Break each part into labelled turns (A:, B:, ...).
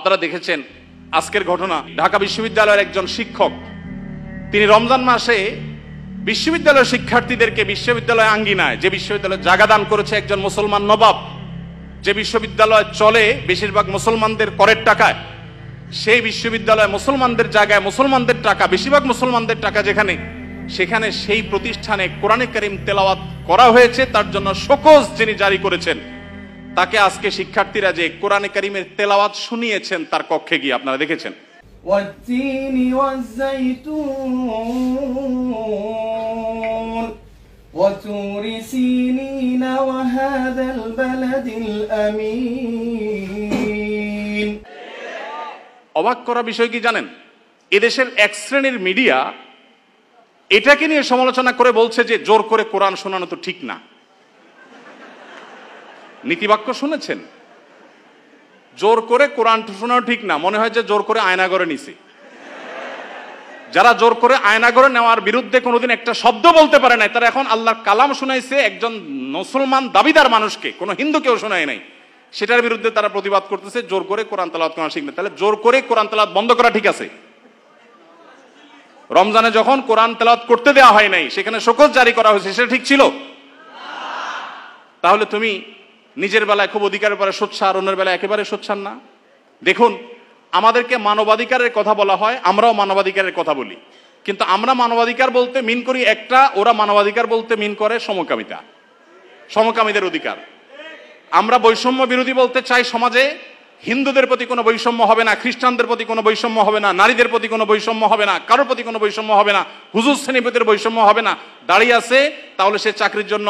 A: আপনারা দেখেছেন আজকের ঘটনা, ঢাকা বিশ্ববিদ্যালয়ের একজন শিক্ষক তিনি রমজান মাসে বিশ্ববিদ্যালয়ের শিক্ষার্থীদেরকে বিশ্ববিদ্যালয় আঙ্গিনায়, যে বিশ্ববিদ্যালয়ে জায়গা দান করেছে একজন মুসলমান নবাব, যে বিশ্ববিদ্যালয় চলে বেশিরভাগ মুসলমানদের করের টাকায়, সেই বিশ্ববিদ্যালয় মুসলমানদের জায়গায় মুসলমানদের টাকা, বেশিরভাগ মুসলমানদের টাকা যেখানে, সেখানে সেই প্রতিষ্ঠানে কোরআনে কারীম তেলাওয়াত করা হয়েছে, তার জন্য শোকজ যিনি জারি করেছেন তাকে আজকে শিক্ষার্থীরা যে কোরআনে কারীমের তেলাওয়াত শুনিয়েছেন তার কক্ষে গিয়ে আপনারা দেখেছেন।
B: والتين والزيتون وطور سينين وهذا البلد الأمين।
A: অবাক করা বিষয় কি জানেন, এদেশের এক শ্রেণীর মিডিয়া এটাকে নিয়ে সমালোচনা করে বলছে যে জোর করে কোরআন শোনানো তো ঠিক না। নীতিবাক্য শুনেছেন? জোর করে কোরআন শোনানো ঠিক না, মনে হয় যে জোর করে আয়নাঘরে নিছে। যারা জোর করে আয়নাঘরে নেওয়ার বিরুদ্ধে কোনোদিন একটা শব্দ বলতে পারে নাই, তারা এখন আল্লাহর কালাম শুনাইছে একজন মুসলমান দাবিদার মানুষকে, কোনো হিন্দুকেও শোনায় নাই, সেটার বিরুদ্ধে তারা প্রতিবাদ করতেছে জোর করে কোরআন তেলাওয়াত করা শিখবে। তাহলে জোর করে কোরআন তেলাওয়াত বন্ধ করা ঠিক আছে? রমজানে যখন কোরআন তেলাওয়াত করতে দেওয়া হয় নাই, সেখানে শোকজ জারি করা হয়েছে, সেটা ঠিক ছিল? তাহলে তুমি নিজের বেলায় খুব অধিকারের পরে সোচ্চার, অন্যের বেলায় একেবারে সোচ্চার না। দেখুন, আমাদেরকে মানবাধিকারের কথা বলা হয়, আমরাও মানবাধিকারের কথা বলি, কিন্তু আমরা মানবাধিকার বলতে মিন করি একটা, ওরা মানবাধিকার বলতে মিন করে সমকামিতা, সমকামীদের অধিকার। আমরা বৈষম্য বিরোধী বলতে চাই সমাজে হিন্দুদের প্রতি কোনো বৈষম্য হবে না, খ্রিস্টানদের প্রতি কোনো বৈষম্য হবে না, নারীদের প্রতি কোনো বৈষম্য হবে না, কারোর প্রতি কোনো বৈষম্য হবে না, হুজুর শ্রেণীপতির বৈষম্য হবে না। দাঁড়িয়ে আছে তাহলে সে চাকরির জন্য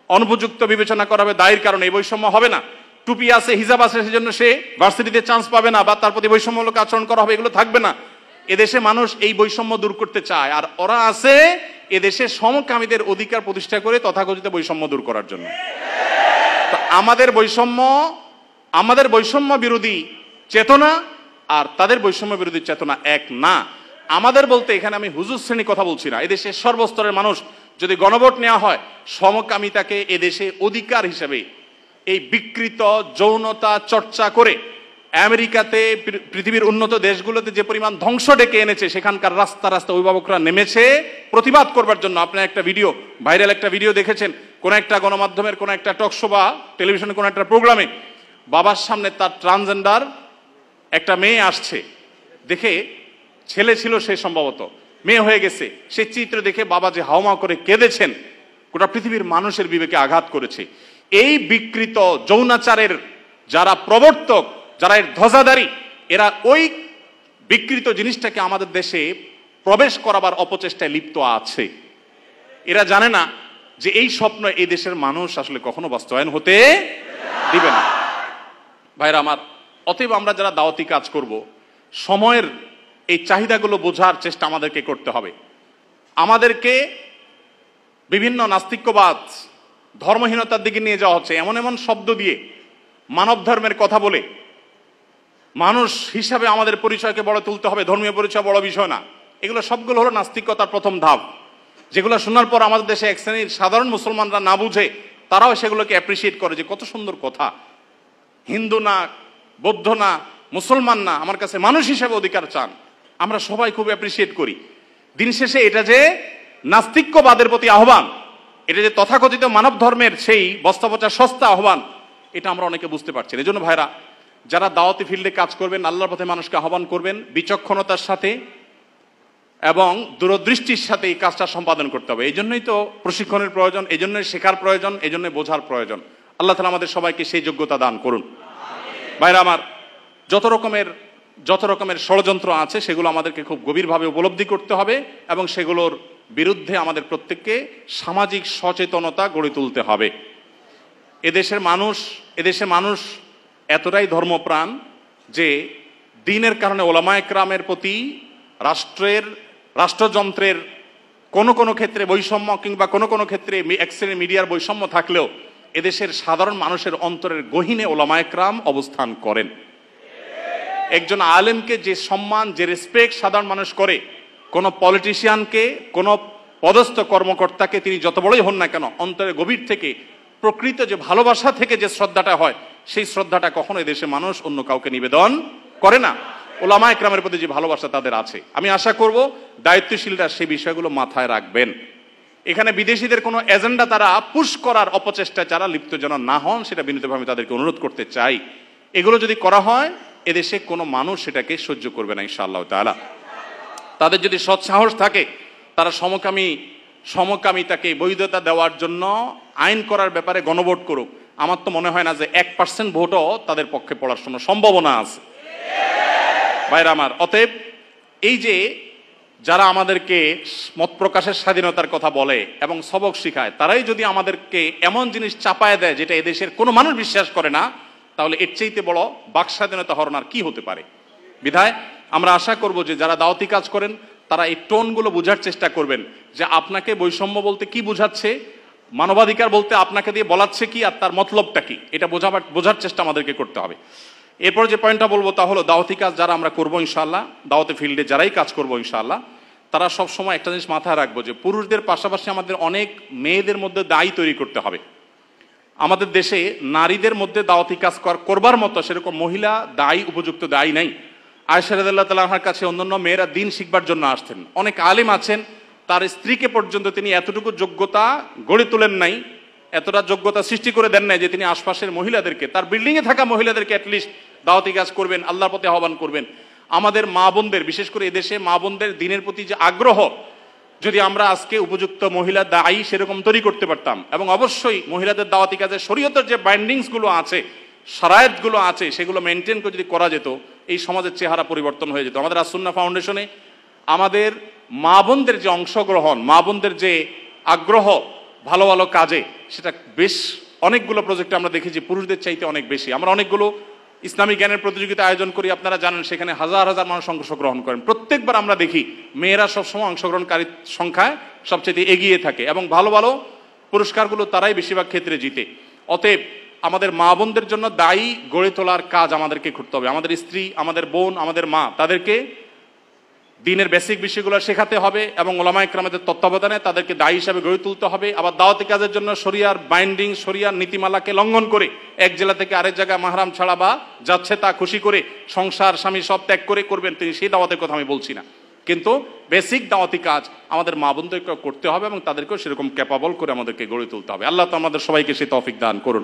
A: অনুপযুক্ত বিবেচনা করা হবে, দায়ের কারণে এই বৈষম্য হবে না। টুপি আছে, হিজাব আছে, সেজন্য সে ভার্সিটিতে চান্স পাবে না বা তার প্রতি বৈষম্যমূলক আচরণ করা হবে, এগুলো থাকবে না। এদেশে মানুষ এই বৈষম্য দূর করতে চায়, আর ওরা আছে এদেশে সমকামীদের অধিকার প্রতিষ্ঠা করে তথাকথিত বৈষম্য দূর করার জন্য। তো আমাদের বৈষম্য বিরোধী চেতনা আর তাদের বৈষম্য বিরোধী চেতনা এক না। আমাদের বলতে এখানে আমি হুজুর শ্রেণী কথা বলছি না, এদেশের সর্বস্তরের মানুষ যদি গণভোট নেওয়া হয়, সমকামিতাকে এদেশে অধিকার হিসেবে এই বিকৃত যৌনতা চর্চা করে আমেরিকাতে, পৃথিবীর উন্নত দেশগুলোতে যে পরিমাণ ধ্বংস ডেকে এনেছে, সেখানকার রাস্তা রাস্তা অভিভাবকরা নেমেছে প্রতিবাদ করবার জন্য। আপনার একটা ভিডিও, ভাইরাল একটা ভিডিও দেখেছেন, কোন একটা গণমাধ্যমের কোন একটা টকশো বা টেলিভিশনের কোন একটা প্রোগ্রামে বাবার সামনে তার ট্রান্সজেন্ডার একটা মেয়ে আসছে, দেখে ছেলে ছিল সে, সম্ভবত মেয়ে হয়ে গেছে, সেই চিত্র দেখে বাবা যে হাওমাও করে কেঁদেছেন, গোটা পৃথিবীর মানুষের বিবেকে আঘাত করেছে। এই বিকৃত যৌনাচারের যারা প্রবর্তক, যারা এর ধ্বজাধারী, এরা ওই বিকৃত জিনিসটাকে আমাদের দেশে প্রবেশ করাবার অপচেষ্টায় লিপ্ত আছে। এরা জানে না যে এই স্বপ্ন এই দেশের মানুষ আসলে কখনো বাস্তবায়ন হতে দিবে না। ভাইরা আমার, অতএব আমরা যারা দাওয়াতি কাজ করব, সময়ের এই চাহিদাগুলো বোঝার চেষ্টা আমাদেরকে করতে হবে। আমাদেরকে বিভিন্ন নাস্তিক্যবাদ, ধর্মহীনতার দিকে নিয়ে যাওয়া হচ্ছে, এমন এমন শব্দ দিয়ে, মানব ধর্মের কথা বলে মানুষ হিসাবে আমাদের পরিচয়কে বড় তুলতে হবে, ধর্মীয় পরিচয় বড় বিষয় না। এগুলো সবগুলো হলো নাস্তিকতার প্রথম ধাপ, যেগুলো শোনার পর আমাদের দেশে এক শ্রেণীর সাধারণ মুসলমানরা না বুঝে তারাও সেগুলোকে অ্যাপ্রিসিয়েট করে যে কত সুন্দর কথা, হিন্দু না, বৌদ্ধ না, মুসলমান না, আমার কাছে মানুষ হিসাবে অধিকার চান। আমরা সবাই খুব অ্যাপ্রিসিয়েট করি। দিন শেষে এটা যে নাস্তিক্যবাদের প্রতি আহ্বান, এটা যে তথাকথিত মানব ধর্মের সেই বস্তাপচা সস্তা আহ্বান, এটা আমরা অনেকে বুঝতে পারছি না। এই জন্য ভাইরা, যারা দাওয়াতি ফিল্ডে কাজ করবেন, আল্লাহর পথে মানুষকে আহ্বান করবেন, বিচক্ষণতার সাথে এবং দূরদৃষ্টির সাথে এই কাজটা সম্পাদন করতে হবে। এই জন্যই তো প্রশিক্ষণের প্রয়োজন, এই জন্যই শেখার প্রয়োজন, এই জন্যই বোঝার প্রয়োজন। আল্লাহ তাআলা আমাদের সবাইকে সেই যোগ্যতা দান করুন। ভাইরা আমার, যত রকমের ষড়যন্ত্র আছে সেগুলো আমাদেরকে খুব গভীরভাবে উপলব্ধি করতে হবে এবং সেগুলোর বিরুদ্ধে আমাদের প্রত্যেককে সামাজিক সচেতনতা গড়ে তুলতে হবে। এদেশের মানুষ এতটাই ধর্মপ্রাণ যে দ্বীনের কারণে ওলামায়ে কেরামের প্রতি রাষ্ট্রযন্ত্রের কোনো ক্ষেত্রে বৈষম্য কিংবা কোনো ক্ষেত্রে এক শ্রেণীর মিডিয়ার বৈষম্য থাকলেও এদেশের সাধারণ মানুষের অন্তরের গহীনে ওলামায়ে কেরাম অবস্থান করেন। একজন আলেমকে যে সম্মান, যে রেসপেক্ট সাধারণ মানুষ করে, কোনো পলিটিশিয়ানকে, কোনো পদস্থ কর্মকর্তাকে তিনি যত বড়ই হন না কেন, অন্তরের গভীর থেকে প্রকৃত যে ভালোবাসা থেকে যে শ্রদ্ধাটা হয়, সেই শ্রদ্ধাটা কখনো এদেশের মানুষ অন্য কাউকে নিবেদন করে না? ওলামা একরামের প্রতি যে ভালোবাসা তাদের আছে, আমি আশা করব দায়িত্বশীলরা সেই বিষয়গুলো মাথায় রাখবেন। এখানে বিদেশিদের কোনো এজেন্ডা তারা পুশ করার অপচেষ্টা যারা লিপ্ত যেন না হন, সেটা বিনীতভাবে তাদেরকে অনুরোধ করতে চাই। এগুলো যদি করা হয় এদেশে কোনো মানুষ সেটাকে সহ্য করবে না ইনশাআল্লাহ তাআলা। তাদের যদি সৎসাহস থাকে তারা সমকামিতাকে বৈধতা দেওয়ার জন্য আইন করার ব্যাপারে গণভোট করুক। আমার তো মনে হয় না যে 1% ভোটও তাদের পক্ষে পড়ার কোনো সম্ভাবনা আছে। ভাইরা আমার, অতএব এই যে যারা আমাদেরকে মত প্রকাশের স্বাধীনতার কথা বলে এবং সবক শিখায়, তারাই যদি আমাদেরকে এমন জিনিস চাপায় দেয় যেটা এদেশের কোনো মানুষ বিশ্বাস করে না, তাহলে এর চাইতে বড় বাক স্বাধীনতা হরণ আর কি হতে পারে? বিধায় আমরা আশা করব যে যারা দাওয়াতি কাজ করেন তারা এই টোনগুলো বোঝার চেষ্টা করবেন যে আপনাকে বৈষম্য বলতে কি বোঝাচ্ছে, মানবাধিকার বলতে আপনাকে দিয়ে বলাচ্ছে কি, আর তার মতলবটা কি, এটা বোঝার চেষ্টা আমাদেরকে করতে হবে। এরপর যে পয়েন্টটা বলবো তা হলো দাওয়াতি কাজ যারা আমরা করবো ইনশাআল্লাহ, দাওয়াতি ফিল্ডে যারাই কাজ করবো ইনশাআল্লাহ, তারা সব সময় একটা জিনিস মাথায় রাখবো যে পুরুষদের পাশাপাশি আমাদের অনেক মেয়েদের মধ্যে দায়ী তৈরি করতে হবে। আমাদের দেশে নারীদের মধ্যে দাওয়াতি কাজ করবার মতো সেরকম মহিলা দায়ী, উপযুক্ত দায়ী নাই। আয়েশা রাদিয়াল্লাহু তাআলা আনহার কাছে অন্যান্য মেয়েরা দিন শিখবার জন্য আসতেন। অনেক আলেম আছেন, তার স্ত্রীকে পর্যন্ত তিনি এতটুকু যোগ্যতা গড়ে তোলেন নাই, এতটা যোগ্যতা সৃষ্টি করে দেন নাই যে তিনি আশপাশের মহিলাদেরকে, তার বিল্ডিংয়ে থাকা মহিলাদেরকে অ্যাটলিস্ট দাওয়াতি কাজ করবেন, আল্লাহর পথে আহ্বান করবেন। আমাদের মা বোনদের, বিশেষ করে এদেশে মা বোনদের দিনের প্রতি যে আগ্রহ, যদি আমরা আজকে উপযুক্ত মহিলা দায়ী সেরকম তৈরি করতে পারতাম, এবং অবশ্যই মহিলাদের দাওয়াতি কাজে শরীয়তের যে বাইন্ডিংসগুলো আছে, শারায়েতগুলো আছে, সেগুলো মেনটেন করে যদি করা যেত, এই সমাজের চেহারা পরিবর্তন হয়ে যেত। আমাদের আসুন্নাহ ফাউন্ডেশনে আমাদের মা বোনদের যে অংশগ্রহণ, মা বোনদের যে আগ্রহ ভালো ভালো কাজে, সেটা বেশ অনেকগুলো প্রজেক্টে আমরা দেখেছি পুরুষদের চাইতে অনেক বেশি। আমরা অনেকগুলো ইসলামিক জ্ঞানের প্রতিযোগিতা আয়োজন করি, আপনারা জানেন, সেখানে হাজার হাজার মানুষ অংশগ্রহণ করেন। প্রত্যেকবার আমরা দেখি মেয়েরা সবসময় অংশগ্রহণকারীর সংখ্যায় সবচেয়ে এগিয়ে থাকে এবং ভালো ভালো পুরস্কারগুলো তারাই বেশিরভাগ ক্ষেত্রে জিতে। অতএব আমাদের মা বোনদের জন্য দায়ী গড়ে তোলার কাজ আমাদেরকে করতে হবে। আমাদের স্ত্রী, আমাদের বোন, আমাদের মা, তাদেরকে দিনের বেসিক বিষয়গুলো শেখাতে হবে এবং ওলামা ইকরামদের তত্ত্বাবধানে তাদেরকে দায়ী হিসাবে গড়ে তুলতে হবে। আবার দাওয়াতি কাজের জন্য শরিয়ার বাইন্ডিং, শরিয়ার নীতিমালাকে লঙ্ঘন করে এক জেলা থেকে আরেক জায়গায় মাহরাম ছাড়া বা যাচ্ছে তা খুশি করে সংসার স্বামী সব ত্যাগ করে করবেন তিনি, সেই দাওয়াতের কথা আমি বলছি না, কিন্তু বেসিক দাওয়াতি কাজ আমাদের মা বোনদেরকে করতে হবে এবং তাদেরকেও সেরকম ক্যাপাবল করে আমাদেরকে গড়ে তুলতে হবে। আল্লাহ তো আমাদের সবাইকে সেই তৌফিক দান করুন।